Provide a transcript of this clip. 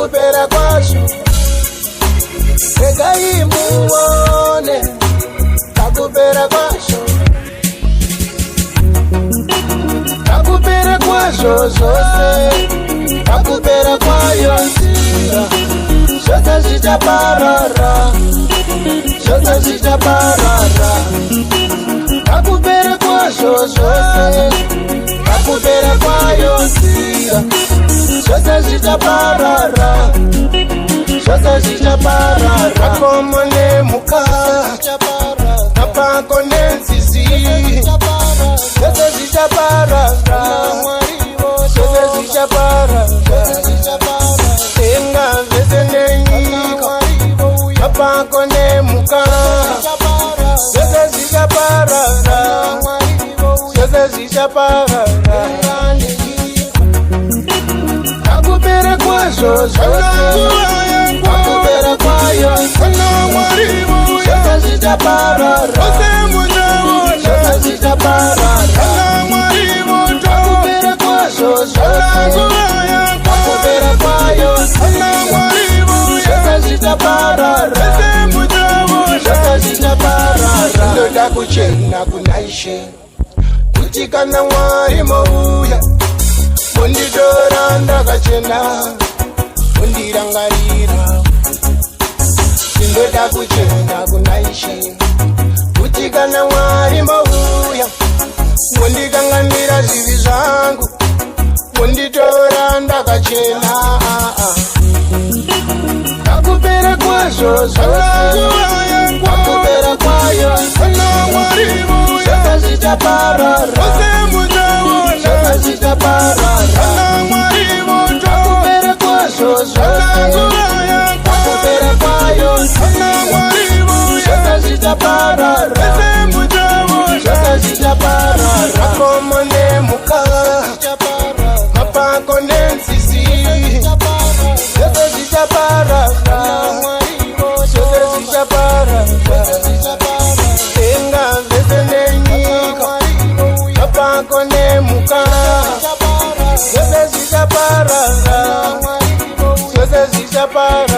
takupera kwazvo regai muone takupera kwazvo takupera kwazvo zvose takupera kwayo nzira zvose zvichaparara zvose zvichaparara takupera kwazvo zvose takupera kwayo nzira zvose zvichaparara zvose zvichaparara makomo nemhuka mapako nenzizi zvose zvichaparara zvose zvichaparara tenga zvese nenyika mapako nemhuka zvose zvichaparara zvose zvichaparara takupera kwazvo zvose takupera kwayo zvose zvichaparara zvose zvichaparara takupera kwazvo zvose takupera kwayo zvose zvichaparara zvose zvichaparara ndoda kuchena kunaishe kuti kana Mwari mouya munditora ndakachena mundirangarira ndoda kuchena kunaishe kuti kana Mwari mouya mundikanganira zvivi zvangu munditora ndakachena takupera kwazvo zvose takupera kwayo zvose zvichaparara zvose zvichaparara takupera kwazvo zvose takupera kwayo zvose zvichaparara zvose zvichaparara makomo nemhuka mapako nenzizi zvose zvichaparara zvose zvichaparara tenga zvese nenyika mapako nemhuka zvose zvichaparara zvose zvichaparara